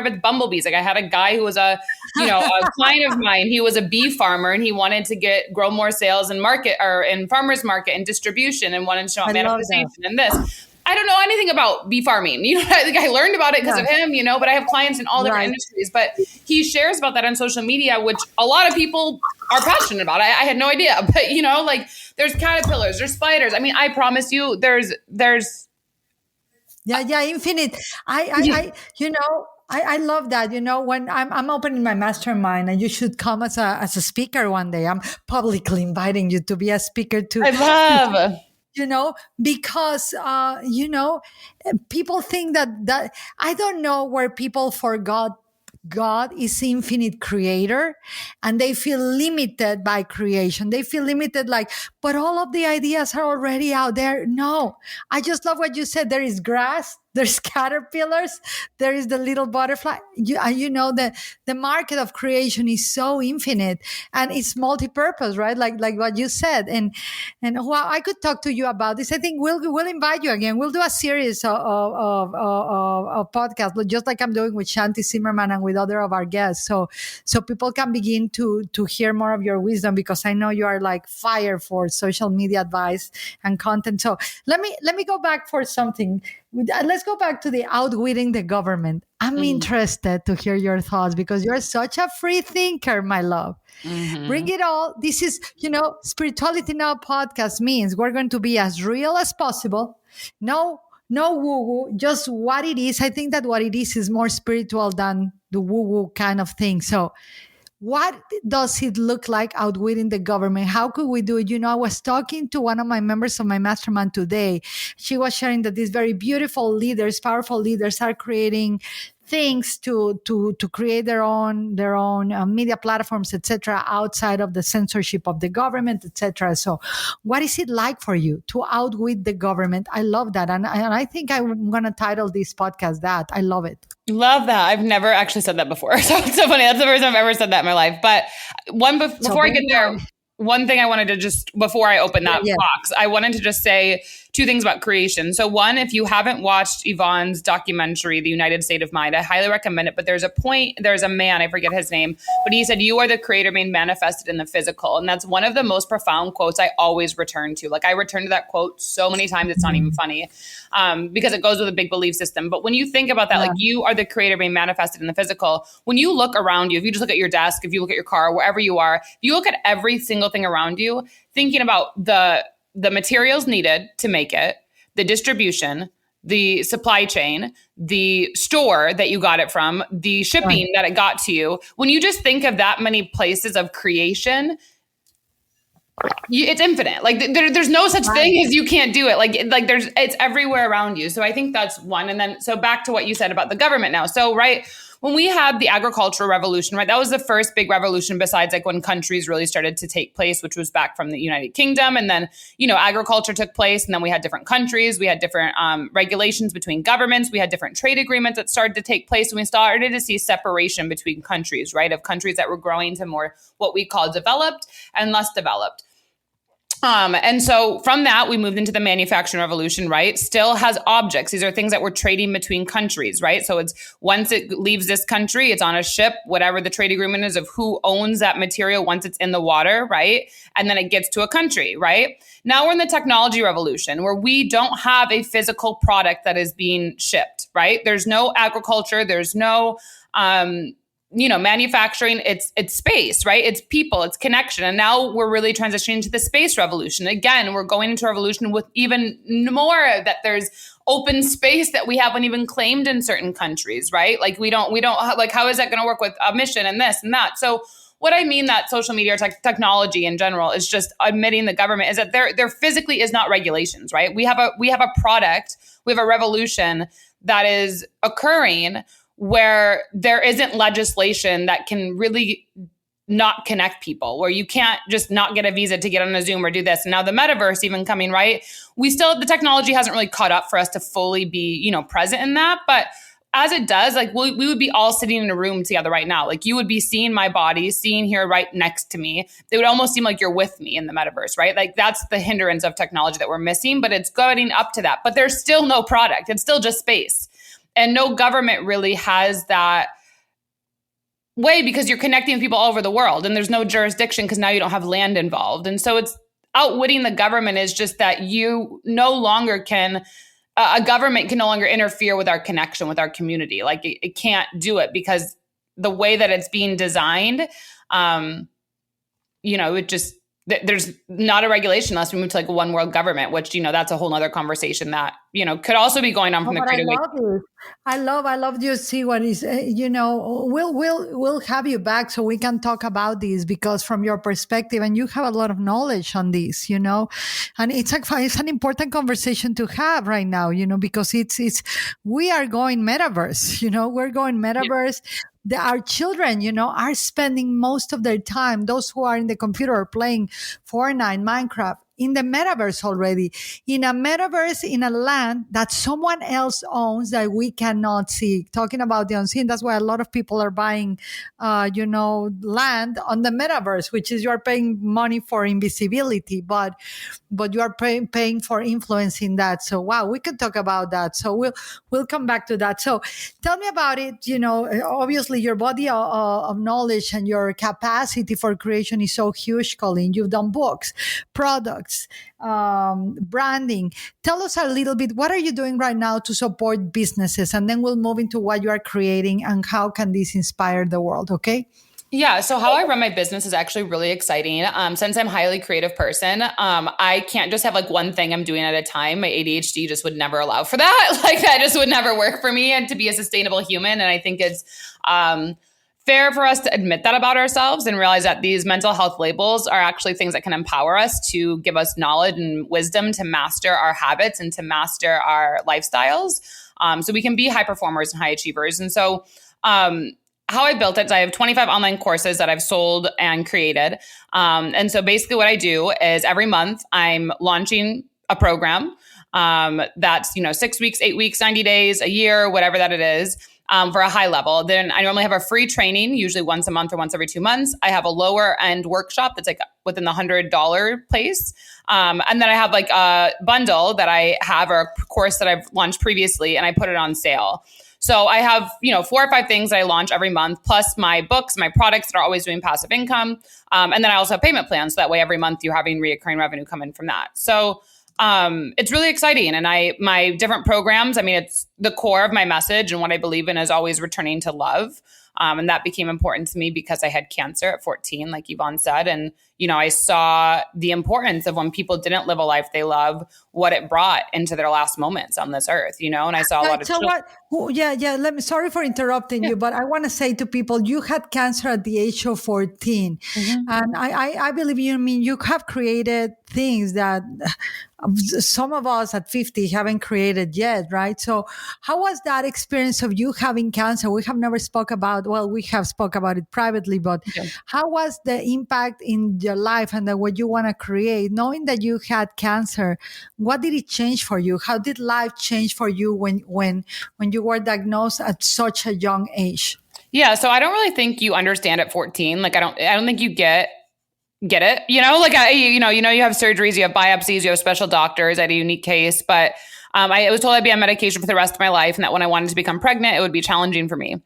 with bumblebees. Like I had a guy who was a client of mine. He was a bee farmer and he wanted to grow more sales in market or in farmers market and distribution and wanted to show manifestation and this. I don't know anything about bee farming. I think I learned about it because of him, but I have clients in all different industries. But he shares about that on social media, which a lot of people are passionate about. I had no idea. But, there's caterpillars, there's spiders. I mean, I promise you there's infinite. I love that. When I'm opening my mastermind, and you should come as a speaker one day. I'm publicly inviting you to be a speaker too. I love. Because, people think that I don't know where people forgot God is infinite creator and they feel limited by creation. They feel limited but all of the ideas are already out there. No, I just love what you said. There is grass, there's caterpillars, there is the little butterfly. The market of creation is so infinite and it's multi-purpose, right? Like what you said. And well, I could talk to you about this. I think we'll invite you again. We'll do a series of podcasts, just like I'm doing with Shanti Zimmerman and with other of our guests. So people can begin to hear more of your wisdom, because I know you are like fire for social media advice and content. So let me go back for something. Let's go back to the outwitting the government. I'm interested to hear your thoughts because you're such a free thinker, my love. Mm-hmm. Bring it all. This is, Spirituality Now podcast means we're going to be as real as possible. No woo-woo, just what it is. I think that what it is more spiritual than the woo-woo kind of thing. So what does it look like outwitting the government? How could we do it? I was talking to one of my members of my mastermind today. She was sharing that these very beautiful leaders, powerful leaders, are creating things to create their own media platforms, etc., outside of the censorship of the government, etc. So what is it like for you to outwit the government? I love that. And I think I'm going to title this podcast that. I love it. Love that. I've never actually said that before. So it's so funny. That's the first time I've ever said that in my life. But before I get there, one thing I wanted to before I open that box, I wanted to just say two things about creation. So one, if you haven't watched Yvonne's documentary, The United State of Mind, I highly recommend it. But there's a man, I forget his name, but he said, "You are the creator made manifested in the physical." And that's one of the most profound quotes I always return to. Like I return to that quote so many times, it's not even funny, because it goes with a big belief system. But when you think about that, like you are the creator made manifested in the physical, when you look around you, if you just look at your desk, if you look at your car, wherever you are, if you look at every single thing around you, thinking about the materials needed to make it, the distribution, the supply chain, the store that you got it from, the shipping that it got to you. When you just think of that many places of creation, it's infinite. Like there's no such thing as you can't do it. It's everywhere around you. So I think that's one. And then, so back to what you said about the government now. So, when we had the agricultural revolution, that was the first big revolution besides when countries really started to take place, which was back from the United Kingdom. And then, agriculture took place. And then we had different countries. We had different regulations between governments. We had different trade agreements that started to take place. And we started to see separation between countries, of countries that were growing to more what we call developed and less developed. And so from that, we moved into the manufacturing revolution, Still has objects. These are things that we're trading between countries, So it's once it leaves this country, it's on a ship, whatever the trade agreement is of who owns that material once it's in the water, And then it gets to a country, Now we're in the technology revolution where we don't have a physical product that is being shipped, There's no agriculture. There's no, manufacturing, it's space, It's people, it's connection. And now we're really transitioning to the space revolution. Again, we're going into a revolution with even more that there's open space that we haven't even claimed in certain countries, we don't how is that going to work with a mission and this and that? So what I mean that social media or technology in general is just admitting the government is that there physically is not regulations, We have a product, we have a revolution that is occurring where there isn't legislation that can really not connect people, where you can't just not get a visa to get on a Zoom or do this. And now the metaverse even coming, the technology hasn't really caught up for us to fully be, present in that. But as it does, we would be all sitting in a room together right now. You would be seeing my body, seeing here right next to me. It would almost seem like you're with me in the metaverse, That's the hindrance of technology that we're missing, but it's getting up to that. But there's still no product. It's still just space. And no government really has that way, because you're connecting with people all over the world, and there's no jurisdiction because now you don't have land involved. And so it's outwitting the government is just that you no longer can, a government can no longer interfere with our connection with our community. Like it can't do it because the way that it's being designed, it just, there's not a regulation unless we move to like a one world government, which, that's a whole nother conversation that, could also be going on from the creative. I love you see what is, we'll have you back so we can talk about this, because from your perspective, and you have a lot of knowledge on this, and it's an important conversation to have right now, because we are going metaverse, we're going metaverse. Yeah. Our children, are spending most of their time, those who are in the computer or playing Fortnite, Minecraft, in the metaverse already, in a metaverse, in a land that someone else owns that we cannot see. Talking about the unseen, that's why a lot of people are buying, land on the metaverse, which is you're paying money for invisibility, but you are paying for influence in that. So, wow, we could talk about that. So we'll come back to that. So tell me about it. Obviously your body of knowledge and your capacity for creation is so huge, Colleen. You've done books, products, branding. Tell us a little bit, what are you doing right now to support businesses? And then we'll move into what you are creating and how can this inspire the world, okay? Yeah. So how I run my business is actually really exciting. Since I'm a highly creative person, I can't just have like one thing I'm doing at a time. My ADHD just would never allow for that. Like that just would never work for me, and to be a sustainable human. And I think it's, fair for us to admit that about ourselves and realize that these mental health labels are actually things that can empower us, to give us knowledge and wisdom to master our habits and to master our lifestyles. So we can be high performers and high achievers. And so, how I built it is I have 25 online courses that I've sold and created. And so basically what I do is every month I'm launching a program that's, 6 weeks, 8 weeks, 90 days, a year, whatever that it is. For a high level. Then I normally have a free training, usually once a month or once every 2 months. I have a lower end workshop that's like within the $100 place. And then I have like a bundle that I have, or a course that I've launched previously, and I put it on sale. So I have, 4 or 5 things that I launch every month, plus my books, my products that are always doing passive income. And then I also have payment plans. So that way every month you're having reoccurring revenue come in from that. So it's really exciting. And my different programs, it's the core of my message, and what I believe in is always returning to love. And that became important to me because I had cancer at 14, like Yvonne said. And, I saw the importance of when people didn't live a life they love, what it brought into their last moments on this earth, and I saw a lot of sorry for interrupting you, but I want to say to people, you had cancer at the age of 14. Mm-hmm. And I believe you have created things that some of us at 50 haven't created yet, right? So how was that experience of you having cancer? We have never spoke about, we have spoke about it privately, but how was the impact in your life and what you want to create, knowing that you had cancer? What did it change for you? How did life change for you when you were diagnosed at such a young age? Yeah. So I don't really think you understand at 14. Like, I don't think you get it, you have surgeries, you have biopsies, you have special doctors. I had a unique case, but I was told I'd be on medication for the rest of my life, and that when I wanted to become pregnant, it would be challenging for me.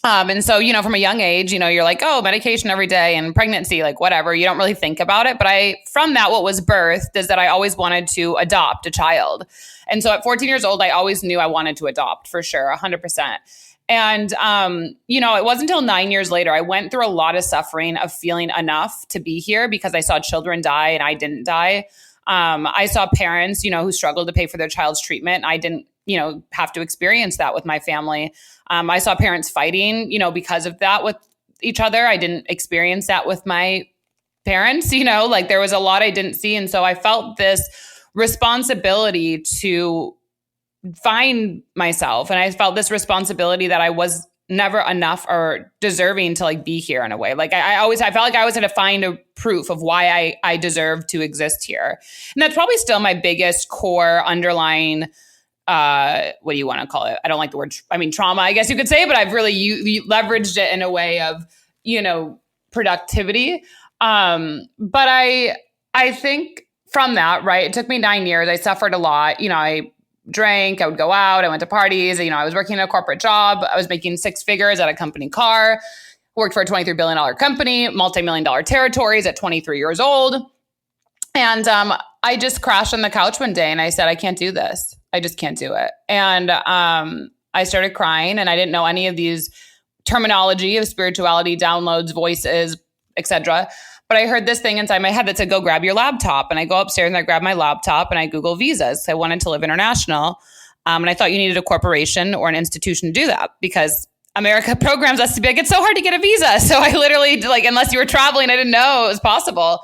And so, from a young age, you're like, oh, medication every day and pregnancy, like whatever. You don't really think about it. But from that, what was birthed is that I always wanted to adopt a child. And so at 14 years old, I always knew I wanted to adopt for sure, 100%. And, it wasn't until 9 years later, I went through a lot of suffering of feeling enough to be here because I saw children die and I didn't die. I saw parents, who struggled to pay for their child's treatment. I didn't, have to experience that with my family. I saw parents fighting, because of that with each other. I didn't experience that with my parents, there was a lot I didn't see. And so I felt this responsibility to find myself. And I felt this responsibility that I was never enough or deserving to be here in a way. Like I felt like I always had to find a proof of why I deserve to exist here. And that's probably still my biggest core underlying, what do you want to call it? I don't like the word, trauma, I guess you could say, but I've really leveraged it in a way of, productivity. But I think from that, right, it took me 9 years. I suffered a lot. I drank, I would go out, I went to parties. I was working in a corporate job. I was making six figures at a company car, worked for a $23 billion company, multi-million-dollar territories at 23 years old. And I just crashed on the couch one day and I said, I can't do this. I just can't do it. And I started crying, and I didn't know any of these terminology of spirituality, downloads, voices, etc. But I heard this thing inside my head that said, go grab your laptop. And I go upstairs and I grab my laptop and I Google visas. I wanted to live international. And I thought you needed a corporation or an institution to do that, because America programs us to be like, it's so hard to get a visa. So I literally, unless you were traveling, I didn't know it was possible.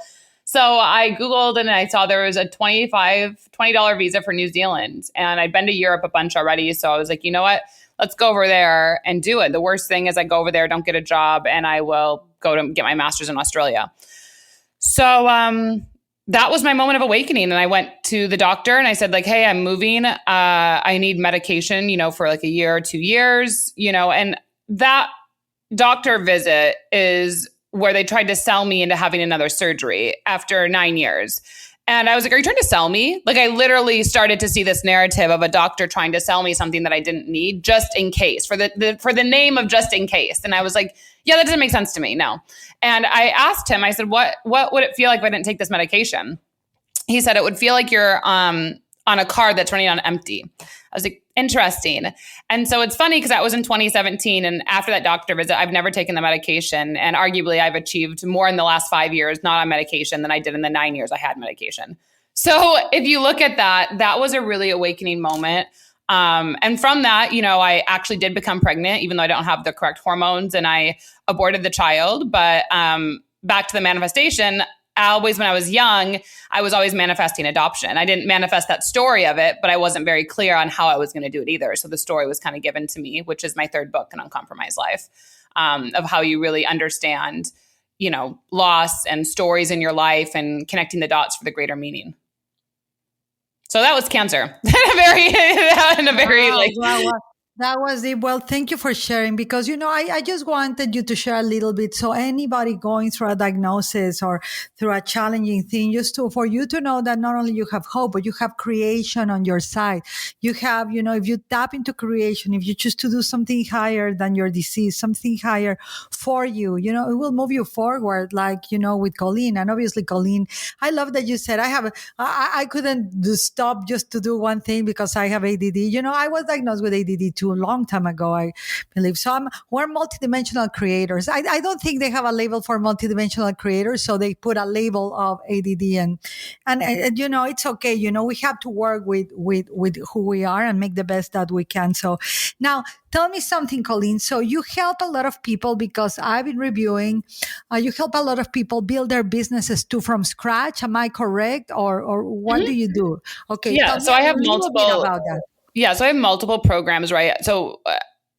So I Googled and I saw there was a $20 visa for New Zealand. And I'd been to Europe a bunch already. So I was like, you know what? Let's go over there and do it. The worst thing is I go over there, don't get a job, and I will go to get my master's in Australia. So that was my moment of awakening. And I went to the doctor and I said, hey, I'm moving. I need medication, for a year or 2 years, and that doctor visit is where they tried to sell me into having another surgery after 9 years. And I was like, are you trying to sell me? I literally started to see this narrative of a doctor trying to sell me something that I didn't need just in case, for the name of just in case. And I was like, yeah, that doesn't make sense to me. No. And I asked him, I said, what would it feel like if I didn't take this medication? He said, it would feel like you're on a car that's running on empty. I was like, interesting. And so it's funny because that was in 2017. And after that doctor visit, I've never taken the medication. And arguably I've achieved more in the last 5 years, not on medication, than I did in the 9 years I had medication. So if you look at that, that was a really awakening moment. And from that, I actually did become pregnant, even though I don't have the correct hormones, and I aborted the child. But back to the manifestation, always when I was young, I was always manifesting adoption. I didn't manifest that story of it, but I wasn't very clear on how I was going to do it either. So the story was kind of given to me, which is my third book, An Uncompromised Life, of how you really understand, loss and stories in your life and connecting the dots for the greater meaning. So that was cancer. Wow. That was it. Well, thank you for sharing, because, I just wanted you to share a little bit. So anybody going through a diagnosis or through a challenging thing, for you to know that not only you have hope, but you have creation on your side. You have, if you tap into creation, if you choose to do something higher than your disease, something higher for you, it will move you forward, with Colleen. And obviously, Colleen, I love that you said, I couldn't stop just to do one thing because I have ADD. I was diagnosed with ADD too. A long time ago, I believe. So we're multidimensional creators. I don't think they have a label for multidimensional creators, so they put a label of ADD, and it's okay. We have to work with who we are and make the best that we can. So now tell me something, Colleen. So you help a lot of people, because I've been reviewing, you help a lot of people build their businesses from scratch. Am I correct? Or what do you do? Okay. Yeah. So I have multiple about that. Yeah, so I have multiple programs, right? So,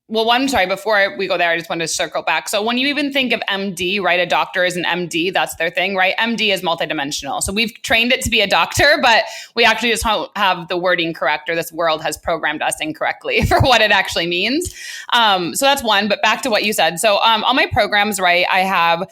before we go there, I just wanted to circle back. So when you even think of MD, right? A doctor is an MD, that's their thing, right? MD is multidimensional. So we've trained it to be a doctor, but we actually just don't have the wording correct, or this world has programmed us incorrectly for what it actually means. So that's one, but back to what you said. So all my programs, right? I have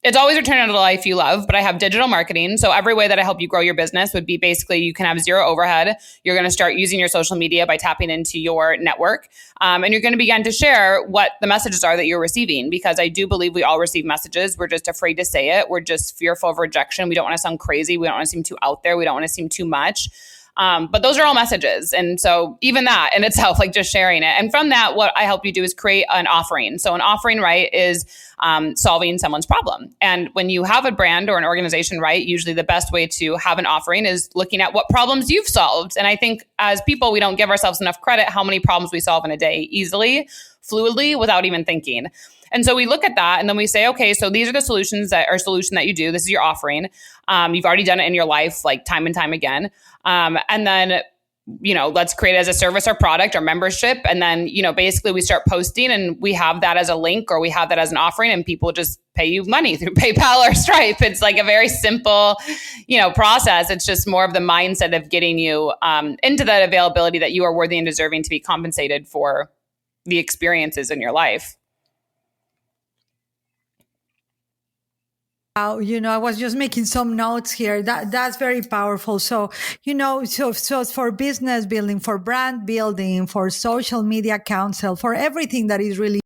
it's always returning to the life you love, but I have digital marketing. So every way that I help you grow your business would be basically you can have zero overhead. You're going to start using your social media by tapping into your network. And you're going to begin to share what the messages are that you're receiving, because I do believe we all receive messages. We're just afraid to say it. We're just fearful of rejection. We don't want to sound crazy. We don't want to seem too out there. We don't want to seem too much. But those are all messages. And so even that in itself, just sharing it. And from that, what I help you do is create an offering. So an offering, right, is solving someone's problem. And when you have a brand or an organization, right, usually the best way to have an offering is looking at what problems you've solved. And I think as people, we don't give ourselves enough credit how many problems we solve in a day easily, fluidly, without even thinking. And so we look at that and then we say, okay, so these are the solution that you do. This is your offering. You've already done it in your life, time and time again. And then, let's create it as a service or product or membership. And then, basically we start posting and we have that as a link, or we have that as an offering, and people just pay you money through PayPal or Stripe. It's a very simple, process. It's just more of the mindset of getting you into that availability that you are worthy and deserving to be compensated for the experiences in your life. I was just making some notes here. That's very powerful. So, so for business building, for brand building, for social media counsel, for everything that is really